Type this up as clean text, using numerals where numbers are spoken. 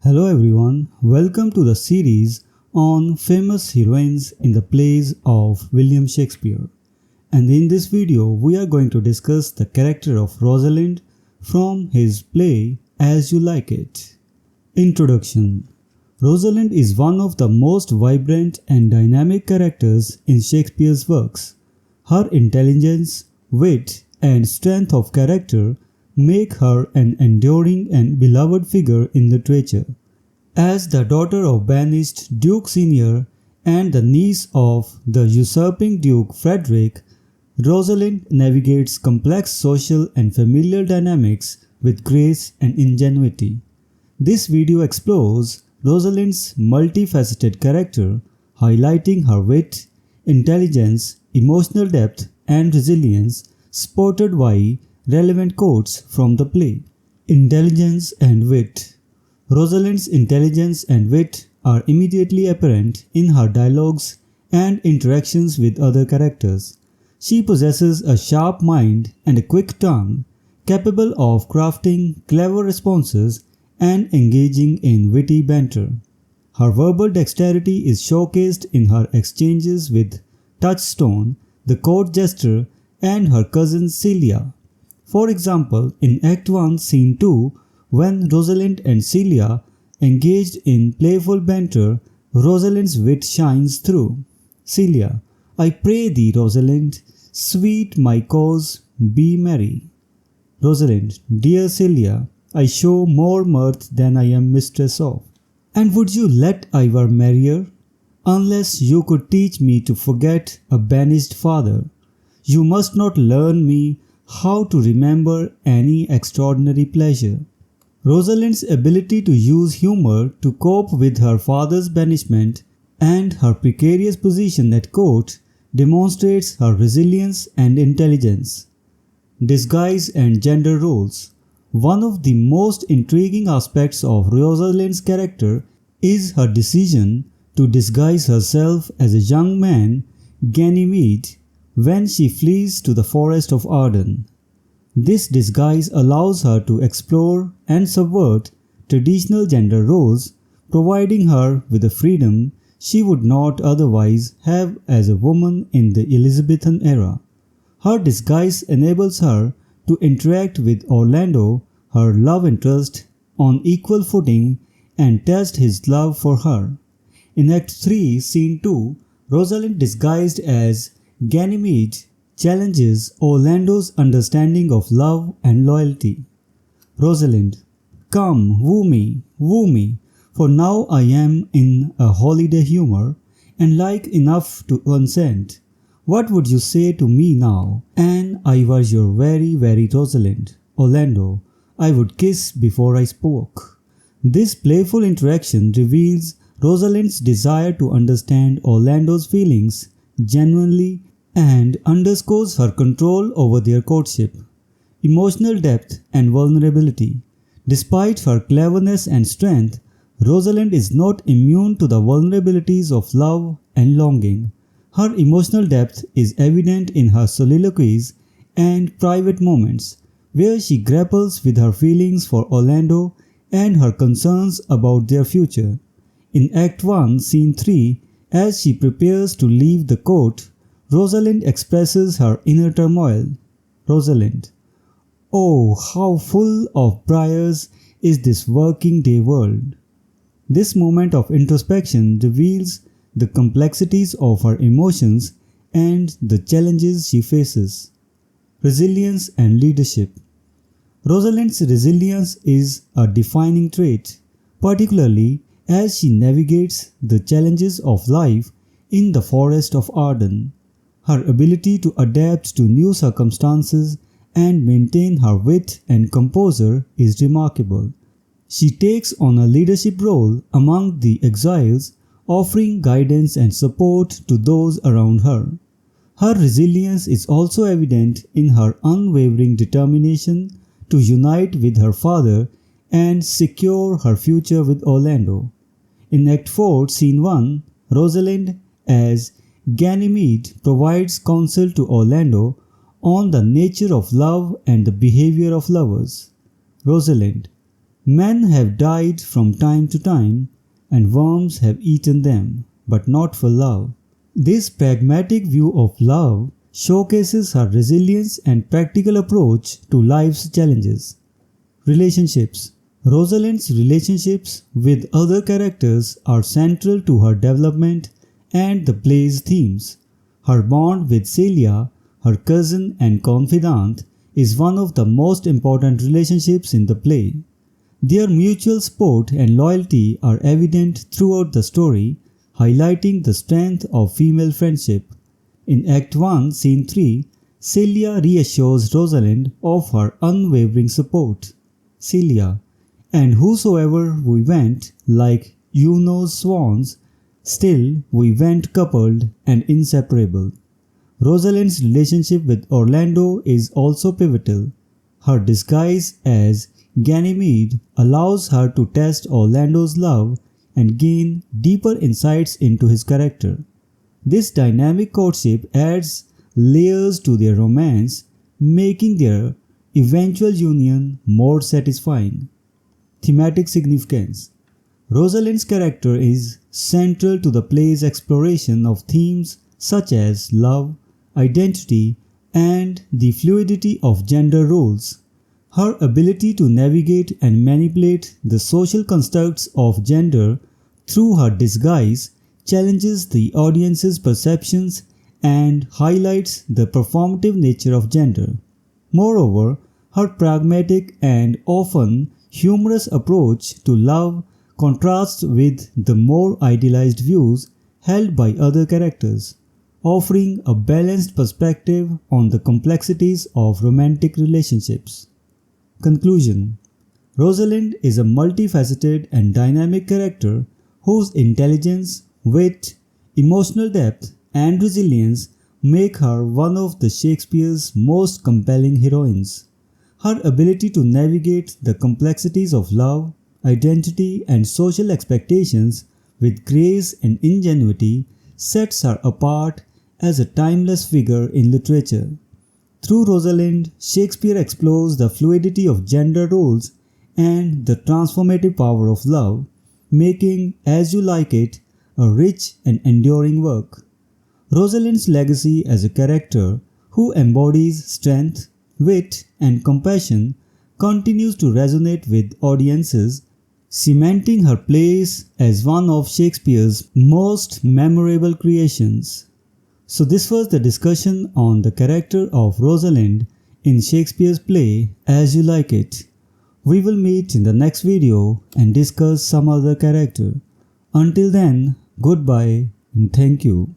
Hello everyone, welcome to the series on famous heroines in the plays of William Shakespeare. And in this video, we are going to discuss the character of Rosalind from his play As You Like It. Introduction. Rosalind is one of the most vibrant and dynamic characters in Shakespeare's works. Her intelligence, wit, and strength of character make her an enduring and beloved figure in literature. As the daughter of banished Duke Senior and the niece of the usurping Duke Frederick, Rosalind navigates complex social and familial dynamics with grace and ingenuity. This video explores Rosalind's multifaceted character, highlighting her wit, intelligence, emotional depth, and resilience, supported by relevant quotes from the play. Intelligence and wit. Rosalind's intelligence and wit are immediately apparent in her dialogues and interactions with other characters. She possesses a sharp mind and a quick tongue, capable of crafting clever responses and engaging in witty banter. Her verbal dexterity is showcased in her exchanges with Touchstone, the court jester, and her cousin Celia. For example, in Act 1, Scene 2, when Rosalind and Celia engaged in playful banter, Rosalind's wit shines through. Celia: I pray thee, Rosalind, sweet my cause, be merry. Rosalind: Dear Celia, I show more mirth than I am mistress of. And would you let I were merrier? Unless you could teach me to forget a banished father. You must not learn me how to remember any extraordinary pleasure. Rosalind's ability to use humor to cope with her father's banishment and her precarious position at court demonstrates her resilience and intelligence. Disguise and gender roles. One of the most intriguing aspects of Rosalind's character is her decision to disguise herself as a young man, Ganymede, when she flees to the forest of Arden. This disguise allows her to explore and subvert traditional gender roles, providing her with a freedom she would not otherwise have as a woman in the Elizabethan era. Her disguise enables her to interact with Orlando, her love interest, on equal footing and test his love for her. In Act 3, Scene 2, Rosalind, disguised as Ganymede, challenges Orlando's understanding of love and loyalty. Rosalind: Come, woo me, for now I am in a holiday humor and like enough to consent. What would you say to me now, an I was your very, very Rosalind? Orlando: I would kiss before I spoke. This playful interaction reveals Rosalind's desire to understand Orlando's feelings genuinely and underscores her control over their courtship. Emotional depth and vulnerability. Despite her cleverness and strength, Rosalind is not immune to the vulnerabilities of love and longing. Her emotional depth is evident in her soliloquies and private moments, where she grapples with her feelings for Orlando and her concerns about their future. In Act 1, Scene 3, as she prepares to leave the court, Rosalind expresses her inner turmoil. Rosalind: Oh, how full of briars is this working day world. This moment of introspection reveals the complexities of her emotions and the challenges she faces. Resilience and leadership. Rosalind's resilience is a defining trait, particularly as she navigates the challenges of life in the forest of Arden. Her ability to adapt to new circumstances and maintain her wit and composure is remarkable. She takes on a leadership role among the exiles, offering guidance and support to those around her. Her resilience is also evident in her unwavering determination to unite with her father and secure her future with Orlando. In Act 4, Scene 1, Rosalind, as Ganymede, provides counsel to Orlando on the nature of love and the behavior of lovers. Rosalind: Men have died from time to time, and worms have eaten them, but not for love. This pragmatic view of love showcases her resilience and practical approach to life's challenges. Relationships. Rosalind's relationships with other characters are central to her development and the play's themes. Her bond with Celia, her cousin and confidant, is one of the most important relationships in the play. Their mutual support and loyalty are evident throughout the story, highlighting the strength of female friendship. In Act 1, Scene 3, Celia reassures Rosalind of her unwavering support. Celia: "And whosoever we went, like Juno's swans, still we went coupled and inseparable." Rosalind's relationship with Orlando is also pivotal. Her disguise as Ganymede allows her to test Orlando's love and gain deeper insights into his character. This dynamic courtship adds layers to their romance, making their eventual union more satisfying. Thematic significance. Rosalind's character is central to the play's exploration of themes such as love, identity, and the fluidity of gender roles. Her ability to navigate and manipulate the social constructs of gender through her disguise challenges the audience's perceptions and highlights the performative nature of gender. Moreover, her pragmatic and often humorous approach to love contrasts with the more idealized views held by other characters, offering a balanced perspective on the complexities of romantic relationships. Conclusion. Rosalind is a multifaceted and dynamic character whose intelligence, wit, emotional depth, and resilience make her one of the Shakespeare's most compelling heroines. Her ability to navigate the complexities of love, identity, and social expectations with grace and ingenuity sets her apart as a timeless figure in literature. Through Rosalind, Shakespeare explores the fluidity of gender roles and the transformative power of love, making As You Like It a rich and enduring work. Rosalind's legacy as a character who embodies strength, wit, and compassion continues to resonate with audiences, cementing her place as one of Shakespeare's most memorable creations. So this was the discussion on the character of Rosalind in Shakespeare's play As You Like It. We will meet in the next video and discuss some other character. Until then, goodbye and thank you.